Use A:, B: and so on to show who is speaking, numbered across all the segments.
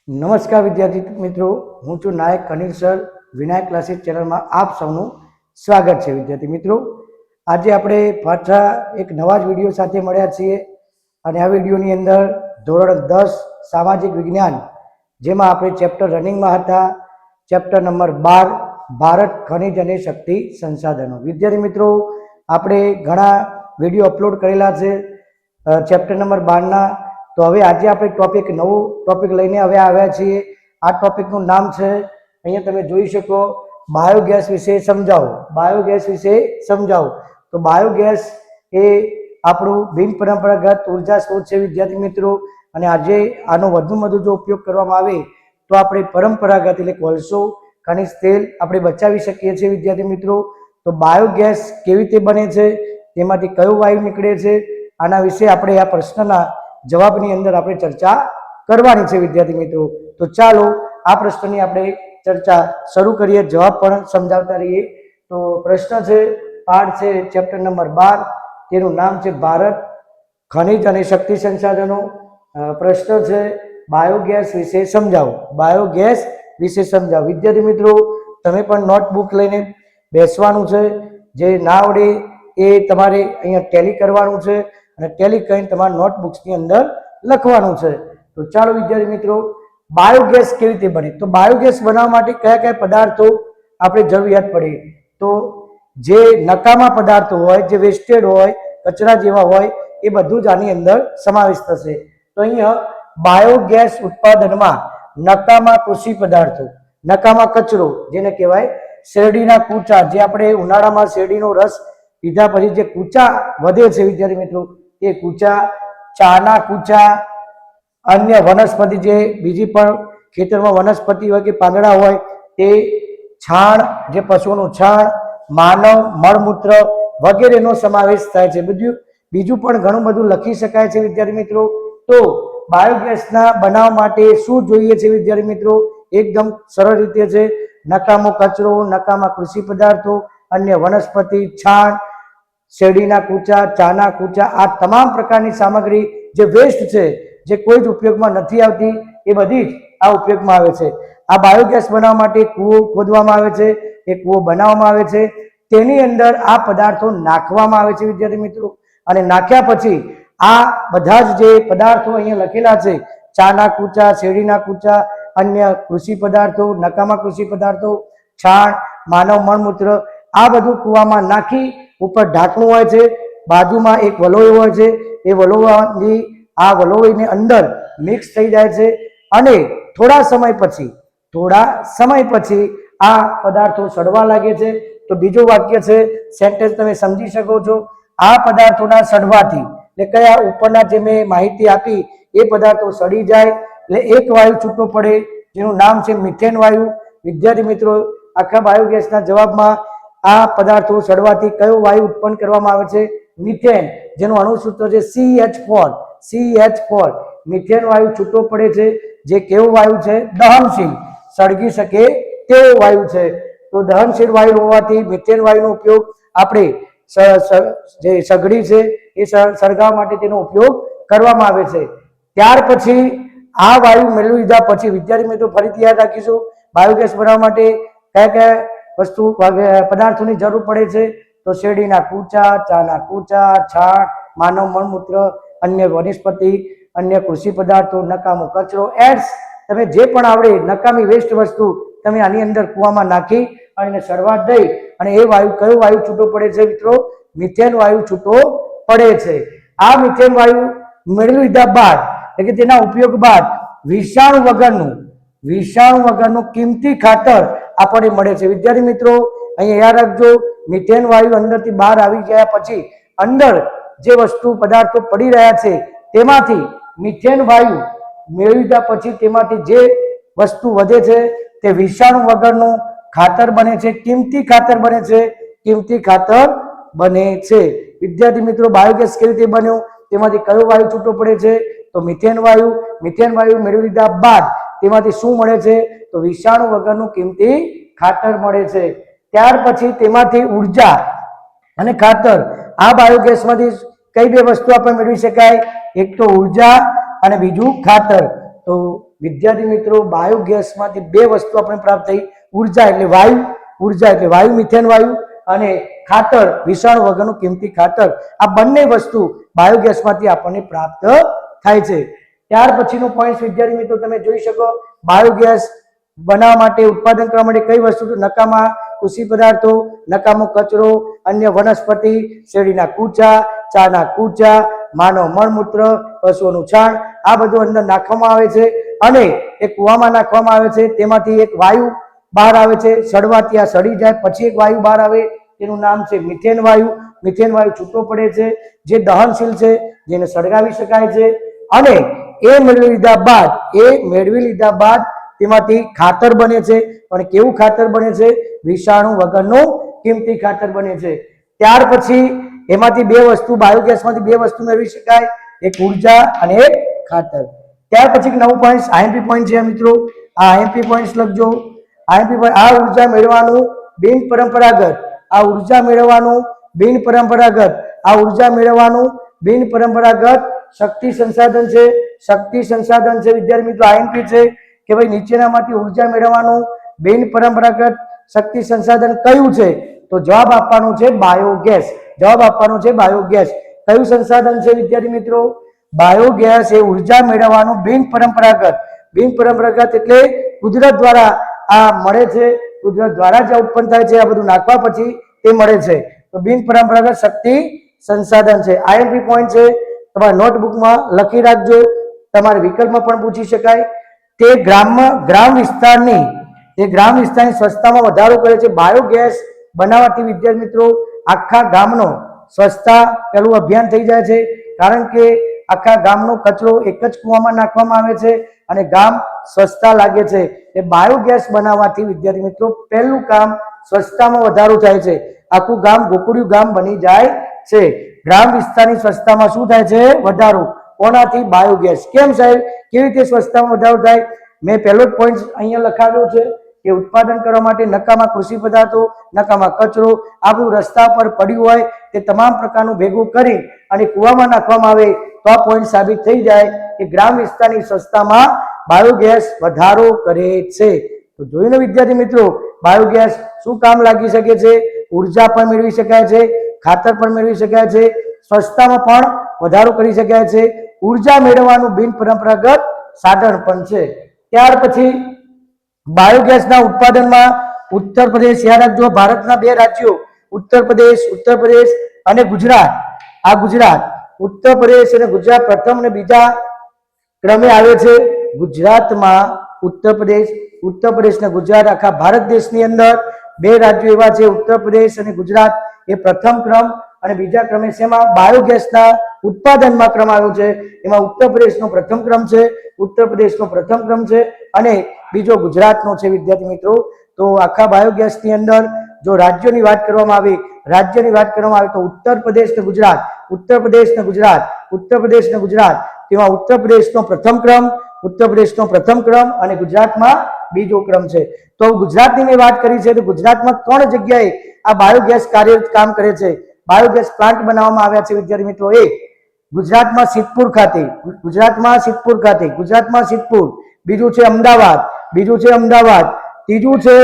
A: નમસ્કાર વિદ્યાર્થી મિત્રો, હું છું નાયક કનિલ સર. વિનાયક ક્લાસીસ ચેનલમાં આપ સૌનું સ્વાગત છે. વિદ્યાર્થી મિત્રો, આજે આપણે પાછા એક નવા જ વિડીયો સાથે મળ્યા છીએ અને આ વિડીયોની અંદર ધોરણ 10 સામાજિક વિજ્ઞાન, જેમાં આપણે ચેપ્ટર રનિંગમાં હતા, ચેપ્ટર નંબર 12 ભારત ખનિજ અને શક્તિ સંસાધનો. વિદ્યાર્થી મિત્રો, આપણે ઘણા વિડીયો અપલોડ કરેલા છે ચેપ્ટર નંબર 12ના. તો હવે આજે આપણે નવો ટોપિક લઈને હવે આવ્યા છીએ. આ ટોપિકનું નામ છે, અહીંયા તમે જોઈ શકો, બાયોગેસ વિશે સમજાવો. બાયોગેસ વિશે સમજાવો. તો બાયોગેસ એ આપણું બિન પરંપરાગત ઉર્જા સ્ત્રોત છે વિદ્યાર્થી મિત્રો. અને આજે આનો વધુમાં વધુ જો ઉપયોગ કરવામાં આવે તો આપણે પરંપરાગત એટલે કોલસો, ખનિજ તેલ આપણે બચાવી શકીએ છીએ વિદ્યાર્થી મિત્રો. તો બાયોગેસ કેવી રીતે બને છે, તેમાંથી કયો વાયુ નીકળે છે, આના વિશે આપણે આ પ્રશ્નના જવાબની અંદર આપણે ચર્ચા કરવાની છે વિદ્યાર્થી મિત્રો. તો ચાલો આ પ્રશ્નની આપણે ચર્ચા શરૂ કરીએ, જવાબ પણ સમજાવતા રહીએ. તો પ્રશ્ન છે, પાઠ છે ચેપ્ટર નંબર 12, તેનું નામ છે ભારત ખનિજ અને શક્તિ સંસાધનો. પ્રશ્ન છે, બાયોગેસ વિશે સમજાવો. બાયોગેસ વિશે સમજાવો. વિદ્યાર્થી મિત્રો, તમે પણ નોટબુક લઈને બેસવાનું છે. જે ના આવડે એ તમારે અહીંયા ટેલી કરવાનું છે અને ટેલી કરીને તમારા નોટબુક્સની અંદર લખવાનું છે. તો ચાલો વિદ્યાર્થી મિત્રો, બાયોગેસ કેવી રીતે બને. તો બાયોગેસ બનાવવા માટે કયા કયા પદાર્થો આપણે જરૂરિયાત પડે. તો જે નકામા પદાર્થો હોય, જે વેસ્ટેડ હોય, કચરા જેવા હોય, એ બધું જ આની અંદર સમાવેશ થશે. તો અહીંયા બાયોગેસ ઉત્પાદનમાં નકામા કૃષિ પદાર્થો, નકામા કચરો જેને કહેવાય, શેરડીના કૂચા, જે આપણે ઉનાળામાં શેરડીનો રસ પીધા પછી જે કૂચા વધે છે વિદ્યાર્થી મિત્રો, એ કૂચા, ચાના કૂચા, અન્ય વનસ્પતિ, જે બીજી પણ ખેતરમાં વનસ્પતિ હોય કે પાંદડા હોય, તે છાણ, જે પશુઓનું છાણ, માનવ મળમૂત્ર વગેરેનો સમાવેશ થાય છે. બીજું પણ ઘણું બધું લખી શકાય છે વિદ્યાર્થી મિત્રો. તો બાયોગેસના બનાવવા માટે શું જોઈએ છે વિદ્યાર્થી મિત્રો? એકદમ સરળ રીતે છે, નકામો કચરો, નકામા કૃષિ પદાર્થો, અન્ય વનસ્પતિ, છાણ, શેરડીના કૂચા, ચાના કૂચા, આ તમામ પ્રકારની સામગ્રી જે વેસ્ટ છે, જે કોઈ જ ઉપયોગમાં નથી આવતી, એ બધી જ આ ઉપયોગમાં આવે છે. આ બાયોગેસ બનાવવા માટે કૂવો ખોદવામાં આવે છે, એ કૂવો બનાવવામાં આવે છે, તેની અંદર આ પદાર્થો નાખવામાં આવે છે વિદ્યાર્થી મિત્રો. અને નાખ્યા પછી આ બધા જ જે પદાર્થો અહીંયા લખેલા છે, ચાના કૂચા, શેરડીના કૂચા, અન્ય કૃષિ પદાર્થો, નકામા કૃષિ પદાર્થો, છાણ, માનવ મળમૂત્ર, આ બધું કૂવામાં નાખી ઉપર ઢાંકણું હોય છે, બાજુમાં એક વલોય હોય છે, એ વલોવાની આ વલોવીની અંદર મિક્સ થઈ જાય છે. અને થોડા સમય પછી આ પદાર્થો સડવા લાગે છે. તો બીજું વાક્ય છે, સેન્ટેન્સ તમે સમજી શકો છો, આ પદાર્થોના સડવાથી, એટલે કયા ઉપરના જે મેં માહિતી આપી, એ પદાર્થો સડી જાય એટલે એક વાયુ છૂટો પડે, જેનું નામ છે મિથેન વાયુ. વિદ્યાર્થી મિત્રો, આખા બાયોગેસના જવાબમાં આ પદાર્થો સડવાથી કયો વાયુ ઉત્પન્ન કરવામાં આવે છે? મિથેન, જેનું અણુસૂત્ર છે CH4. મિથેન વાયુ છૂટો પડે છે, જે કેવો વાયુ છે? દહનશીલ, સળગી શકે તેવો વાયુ છે. તો દહનશીલ વાયુ હોવાથી મિથેન વાયુનો ઉપયોગ આપણે જે સગડી છે એ સળગાવવા માટે તેનો ઉપયોગ કરવામાં આવે છે. ત્યાર પછી આ વાયુ મેળવી લીધા પછી વિદ્યાર્થી મિત્રો, ફરીથી યાદ રાખીશું, બાયોગેસ બનાવવા માટે કયા કયા પદાર્થોની જરૂર પડે છે? તો શેરડીના કૂચા, ચાના કૂચા, છાણ, માનવ મળમૂત્ર, અન્ય વનસ્પતિ, અન્ય કૃષિ પદાર્થો, નકામો કચરો, એડ્સ, તમે જે પણ આવડે નકામી વેસ્ટ વસ્તુ તમે આની અંદર કૂવામાં નાખી અને સળવા દઈ અને એ વાયુ, કયો વાયુ છૂટો પડે છે મિત્રો? મિથેન વાયુ છૂટો પડે છે. આ મિથેન વાયુ મેળવી લીધા બાદ, એટલે કે તેના ઉપયોગ બાદ, વિષાણુ વગરનું કિંમતી ખાતર આપણને મળે છે. વિદ્યાર્થી મિત્રો, અહીંયા યાદ રાખજો, મિથેન વાયુ અંદરથી બહાર આવી ગયા પછી અંદર જે વસ્તુ પદાર્થો પડી રહ્યા છે, તેમાંથી મિથેન વાયુ મેળવી લીધા પછી તેમાંથી જે વસ્તુ વધે છે તે વિષાણુ વગરનું ખાતર બને છે, કિંમતી ખાતર બને છે. વિદ્યાર્થી મિત્રો, બાયોગેસ કેવી રીતે બન્યો, તેમાંથી કયો વાયુ છૂટો પડે છે? તો મિથેન વાયુ. મિથેન વાયુ મેળવી લીધા બાદ તેમાંથી શું મળે છે? તો વિષાણુ વગરનું કિંમતી ખાતર મળે છે. ત્યાર પછી તેમાંથી ઉર્જા અને ખાતર, આ બાયોગેસમાંથી કઈ બે વસ્તુ આપણે મેળવી શકાય? એક તો ઉર્જા અને બીજું ખાતર. તો વિદ્યાર્થી મિત્રો બાયોગેસમાંથી બે વસ્તુ આપણને પ્રાપ્ત થઈ, ઉર્જા એટલે વાયુ, ઉર્જા એટલે વાયુ મિથેન વાયુ, અને ખાતર વિષાણુ વગરનું કિંમતી ખાતર. આ બંને વસ્તુ બાયોગેસમાંથી આપણને પ્રાપ્ત થાય છે. ત્યાર પછીનો પોઈન્ટ વિદ્યાર્થી મિત્રો તમે જોઈ શકો, બાયોગેસ બનાવવા માટે ઉત્પાદન કરવા માટે કઈ વસ્તુ, નકામા કૃષિ પદાર્થો, નકામો કચરો, અન્ય વનસ્પતિ, શેરડીના કૂચા, ચાના કૂચા, માનવ મળમૂત્ર, પશુઓનું છાણ, આ બધું અંદર નાખવામાં આવે છે અને એક કૂવામાં નાખવામાં આવે છે. તેમાંથી એક વાયુ બહાર આવે છે, સડવાથી આ સડી જાય પછી એક વાયુ બહાર આવે, તેનું નામ છે મિથેન વાયુ. મિથેન વાયુ છૂટો પડે છે, જે દહનશીલ છે, જેને સળગાવી શકાય છે, અને એ મેળવી લીધા બાદ તેમાંથી ખાતર બને છે. પણ કેવું ખાતર બને છે? વિષાણુ વગરનું કિંમતી ખાતર બને છે. ત્યાર પછી એમાંથી બે વસ્તુ, બાયોગેસમાંથી બે વસ્તુ મેળવી શકાય, એક ઉર્જા અને એક ખાતર. ત્યાર પછી નવું પોઈન્ટ આઈએમપી પોઈન્ટ છે મિત્રો. આ આઈએમપી પોઈન્ટ લખજો. આઈએમપી પોઈન્ટ, આ ઉર્જા મેળવવાનું બિન પરંપરાગત શક્તિ સંસાધન છે. શક્તિ સંસાધન છે વિદ્યાર્થી મિત્રો. આઈએમપી છે કે ભાઈ નીચેનામાંથી ઉર્જા મેળવવાનું બિન પરંપરાગત શક્તિ સંસાધન કયું છે? તો જવાબ આપવાનો છે બાયોગેસ. જવાબ આપવાનો છે બાયોગેસ. કયું સંસાધન છે વિદ્યાર્થી મિત્રો? બાયોગેસ એ ઉર્જા મેળવવાનું બિન પરંપરાગત એટલે કુદરત દ્વારા આ મળે છે, કુદરત દ્વારા જ ઉત્પન્ન થાય છે. આ બધું નાખવા પછી તે મળે છે. તો બિન પરંપરાગત શક્તિ સંસાધન છે. આઈએમપી પોઈન્ટ છે, તમારા નોટબુકમાં લખી રાખજો, તમારે વિકલ્પમાં પણ પૂછી શકાય. તે ગ્રામ વિસ્તારની સ્વચ્છતામાં વધારો કરે છે. બાયોગેસ બનાવવાથી વિદ્યાર્થી મિત્રો આખા ગામનો સ્વચ્છતા પેલું અભિયાન થઈ જાય છે, કારણ કે આખા ગામનો કચરો એક જ કૂવામાં નાખવામાં આવે છે અને ગામ સ્વચ્છતા લાગે છે. એ બાયોગેસ બનાવવાથી વિદ્યાર્થી મિત્રો પહેલું કામ સ્વચ્છતામાં વધારો થાય છે. આખું ગામ ગોકુળિયું ગામ બની જાય છે. ગ્રામ વિસ્તારની સ્વચ્છતામાં શું થાય છે? વધારો. કોનાથી? બાયોગેસ. કેમ સાહેબ, કેવી રીતે સ્વચ્છતામાં વધારો થાય? મેં પહેલો જ પોઈન્ટ અહીંયા લખાવ્યો છે કે ઉત્પાદન કરવા માટે નકામા કૃષિ પદાર્થો, નકામા કચરો, આ બધું રસ્તા પર પડ્યું હોય તે તમામ પ્રકારનું ભેગું કરી અને કૂવામાં નાખવામાં આવે તો આ પોઈન્ટ સાબિત થઈ જાય કે ગ્રામ વિસ્તારની સ્વચ્છતામાં બાયોગેસ વધારો કરે છે. તો જોઈને વિદ્યાર્થી મિત્રો બાયોગેસ શું કામ લાગી શકે છે? ઉર્જા પણ મેળવી શકાય છે, ખાતર પણ મેળવી શકાય છે, સ્વચ્છતામાં પણ વધારો કરી શકાય છે, ઉર્જા મેળવવાનું બિન પરંપરાગત સાધન પણ છે. ત્યાર પછી બાયોગેસના ઉત્પાદનમાં ઉત્તર પ્રદેશ, યાદ રાખજો, ભારતના બે રાજ્યો ઉત્તર પ્રદેશ અને ગુજરાત. આ ગુજરાત, ઉત્તર પ્રદેશ અને ગુજરાત પ્રથમ અને બીજા ક્રમે આવે છે. ગુજરાતમાં ઉત્તર પ્રદેશ અને ગુજરાત, આખા ભારત દેશની અંદર બે રાજ્યો એવા છે, ઉત્તર પ્રદેશ અને ગુજરાત, એ પ્રથમ ક્રમ અને બીજા ક્રમે શેમાં? બાયોગેસના ઉત્પાદનમાં ક્રમ આવ્યો છે. એમાં ઉત્તર પ્રદેશનો પ્રથમ ક્રમ છે અને બીજો ગુજરાતનો છે વિદ્યાર્થી મિત્રો. તો આખા બાયોગેસની અંદર જો રાજ્યોની વાત કરવામાં આવે તો ઉત્તર પ્રદેશ ને ગુજરાત, તેમાં ઉત્તર પ્રદેશનો પ્રથમ ક્રમ અને ગુજરાતમાં બીજો ક્રમ છે. તો ગુજરાતની મેં વાત કરી છે તો ગુજરાતમાં 3 જગ્યાએ આ બાયોગેસ કામ કરે છે. બાયોગેસ પ્લાન્ટ બનાવવામાં આવ્યા છે વિદ્યાર્થી મિત્રો. એક ગુજરાતમાં સિદ્ધપુર ખાતે, બીજું છે અમદાવાદ, ત્રીજું છે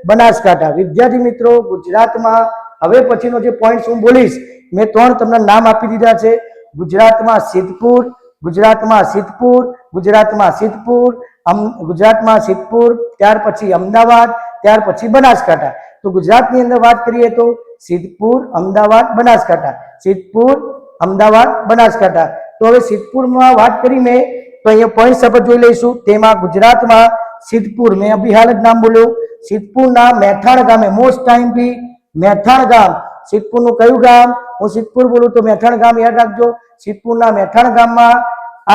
A: બનાસકાંઠા. વિદ્યાર્થી મિત્રો ગુજરાતમાં હવે પછીનો જે પોઈન્ટ હું બોલીશ, મેં 3 તમને નામ આપી દીધા છે. ગુજરાતમાં સિદ્ધપુર, ત્યાર પછી અમદાવાદ, ત્યાર પછી બનાસકાંઠા. તો ગુજરાતની અંદર વાત કરીએ તો સિદ્ધપુર, અમદાવાદ, બનાસકાંઠા. તો હવે સિદ્ધપુરમાં વાત કરીને તો અહીંયા પોઈન્ટ આપણે જોઈ લઈશું. તેમાં ગુજરાતમાં સિદ્ધપુર, મેં અભી હાલ જ નામ બોલ્યું, સિદ્ધપુરના મેથાણ ગામે, મોસ્ટ ટાઈમ બી મેથાણ ગામ, સિદ્ધપુરનું કયું ગામ? હું સિદ્ધપુર બોલું તો મેથાણ ગામ યાદ રાખજો. સિદ્ધપુરના મેથાણ ગામમાં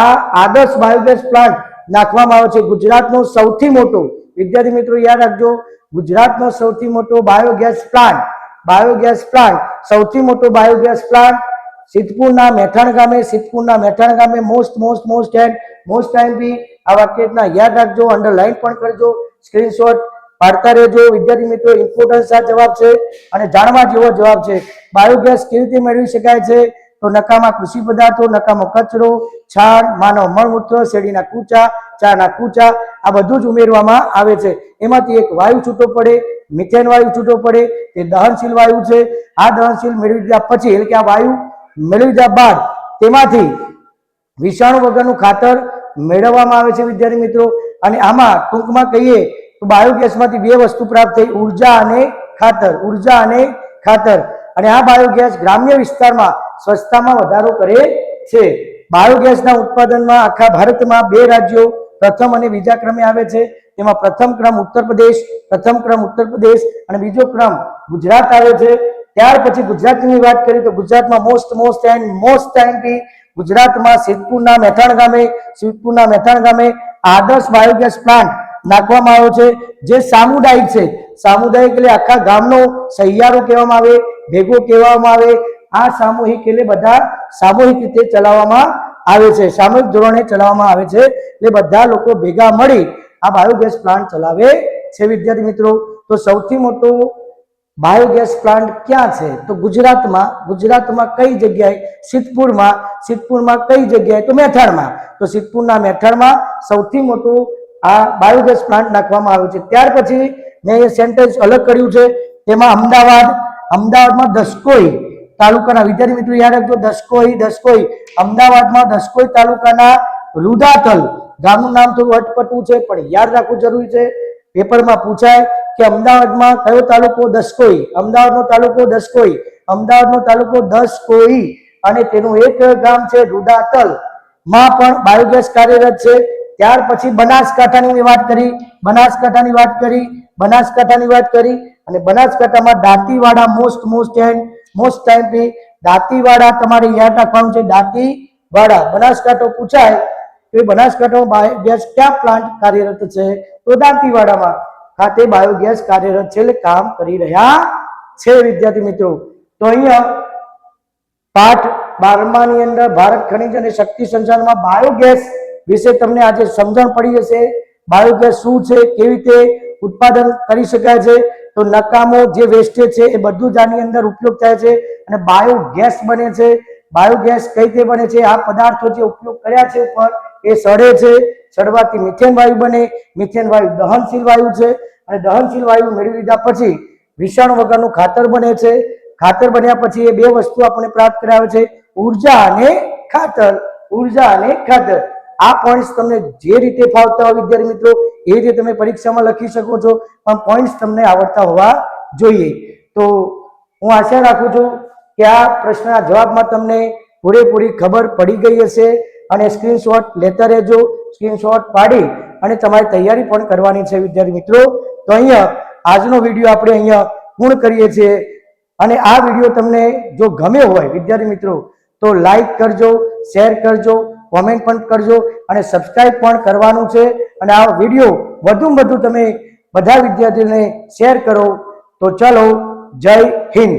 A: આ આદર્શ બાયોગેસ પ્લાન્ટ નાખવામાં આવે છે. ગુજરાતનો સૌથી મોટો, વિદ્યાર્થી મિત્રો યાદ રાખજો, ગુજરાતનો સૌથી મોટો બાયોગેસ પ્લાન્ટ, સિદ્ધપુરના મેથાણ ગામે, મોસ્ટ ટાઈમ બી આ વાક્યના યાદ રાખજો, અંડરલાઈન પણ કરજો, સ્ક્રીનશોટ પાડતા રહેજો વિદ્યાર્થી મિત્રો. ઇમ્પોર્ટન્સ આ જવાબ છે અને જાણવા જેવો જવાબ છે. બાયોગેસ કેવી રીતે મેળવી શકાય છે? તો તો નકામા કૃષિ પદાર્થો, નકામો કચરો, છાણ, માનવ મળમૂત્ર, શેરડીના કૂચા, ચાના કૂચા, આ બધું જ ઉમેરવામાં આવે છે. એમાંથી એક વાયુ છૂટો પડે, મિથેન વાયુ છૂટો પડે, એ દહનશીલ વાયુ છે. આ દહનશીલ મેળવી લીધા પછી એટલે કે આ વાયુ મેળવી લીધા બાદ તેમાંથી વિષાણુ વગરનું ખાતર મેળવવામાં આવે છે વિદ્યાર્થી મિત્રો. અને આમાં ટૂંકમાં કહીએ તો બાયોગેસમાંથી બે વસ્તુ પ્રાપ્ત થઈ, ઉર્જા અને ખાતર. ઉર્જા અને ખાતર. અને આ બાયોગેસ ગ્રામ્ય વિસ્તારમાં સ્વચ્છતામાં વધારો કરે છે. બાયોગેસના ઉત્પાદનમાં આખા ભારતમાં બે રાજ્યો પ્રથમ અને બીજા ક્રમે આવે છે. તેમાં પ્રથમ ક્રમ ઉત્તર પ્રદેશ અને બીજો ક્રમ ગુજરાત આવે છે. ત્યાર પછી ગુજરાતની વાત કરીએ તો ગુજરાતમાં મોસ્ટ ટાઈમથી ગુજરાતમાં સિદ્ધપુરના મહેઠાણ ગામે આદર્શ બાયોગેસ પ્લાન્ટ નાખવામાં આવ્યો છે, જે સામુદાયિક છે. સામુદાયિક એટલે આખા ગામનો સહિયારો કહેવામાં આવે, ભેગો કહેવામાં આવે. આ સામૂહિક એટલે બધા સામૂહિક રીતે ચલાવવામાં આવે છે, સામૂહિક ધોરણે ચલાવવામાં આવે છે. એટલે બધા લોકો ભેગા મળી આ બાયોગેસ પ્લાન્ટ ચલાવે છે વિદ્યાર્થી મિત્રો. તો સૌથી મોટો બાયોગેસ પ્લાન્ટ ક્યાં છે? તો ગુજરાતમાં કઈ જગ્યાએ? સિદ્ધપુરમાં કઈ જગ્યાએ? તો મહેઠાણમાં. તો સિદ્ધપુરના મહેઠાણમાં સૌથી મોટું આ બાયોગેસ પ્લાન્ટ નાખવામાં આવ્યો છે. ત્યાર પછી મેં એ સેન્ટેન્સ અલગ કર્યું છે. તેમાં અમદાવાદમાં દસકોઈ તાલુકાના, વિદ્યાર્થી મિત્રો યાદ રાખજો, દસકોઈ અમદાવાદમાં દસકોઈ તાલુકાના રુદાતલ ગામનું નામ થોડું અટપટું છે પણ યાદ રાખવું જરૂરી છે. પેપરમાં પૂછાય કે અમદાવાદમાં કયો તાલુકો? દસકોઈ. અમદાવાદનો તાલુકો દસકોઈ અને તેનું એક ગામ છે રુદાતલ માં પણ બાયોગેસ કાર્યરત છે. ત્યાર પછી બનાસકાંઠાની વાત કરી અને બનાસકાંઠામાં દાંતીવાડા મોસ્ટ ટાઈમથી દાંતીવાડા તમારે યાદ રાખવાનું છે. દાંતીવાડા બનાસકાંઠો પૂછાય તો બનાસકાંઠામાં બાયોગેસ ક્યાં પ્લાન્ટ કાર્યરત છે? તો દાંતીવાડામાં ખાતે બાયોગેસ કાર્યરત છે, એટલે કામ કરી રહ્યા છે વિદ્યાર્થી મિત્રો. તો અહીંયા પાઠ 12 ની અંદર ભારત ખનિજ અને શક્તિ સંચાલનમાં બાયોગેસ વિશે તમને આજે સમજણ પડી હશે. બાયોગેસ શું છે, કેવી રીતે ઉત્પાદન કરી શકાય છે. તો નકામો જે વેસ્ટેજ છે એ બધું જ આની અંદર ઉપયોગ થાય છે અને બાયોગેસ બને છે. બાયોગેસ કઈ રીતે બને છે? આ પદાર્થો જે ઉપયોગ કર્યા છે ઉપર એ સડે છે. સડવાથી મિથેન વાયુ બને. મિથેન વાયુ દહનશીલ વાયુ છે અને દહનશીલ વાયુ મેળવી લીધા પછી વિષાણુ વગરનું ખાતર બને છે. ખાતર બન્યા પછી એ બે વસ્તુ આપણે પ્રાપ્ત કરાવે છે, ઉર્જા અને ખાતર. આ પોઈન્ટ્સ તમને જે રીતે ફાવતા હોય વિદ્યાર્થી મિત્રો એ રીતે તમે પરીક્ષામાં લખી શકો છો, પણ પોઈન્ટ્સ તમને આવડતા હોવા જોઈએ. તો હું આશા રાખું છું કે આ પ્રશ્નના જવાબમાં તમને પૂરેપૂરી ખબર પડી ગઈ હશે અને સ્ક્રીનશોટ લેતા રહેજો. સ્ક્રીનશોટ પાડી અને તમારી તૈયારી પણ કરવાની છે વિદ્યાર્થી મિત્રો. તો અહીંયા આજનો વિડીયો આપણે અહીંયા પૂર્ણ કરીએ છીએ અને આ વિડીયો તમને જો ગમ્યો હોય વિદ્યાર્થી મિત્રો તો લાઈક કરજો, શેર કરજો, કોમેન્ટ પણ કરજો અને સબસ્ક્રાઇબ પણ કરવાનું છે. અને આ વિડીયો વધુમાં વધુ તમે બધા વિદ્યાર્થીઓને શેર કરો. તો ચાલો, જય હિન્દ.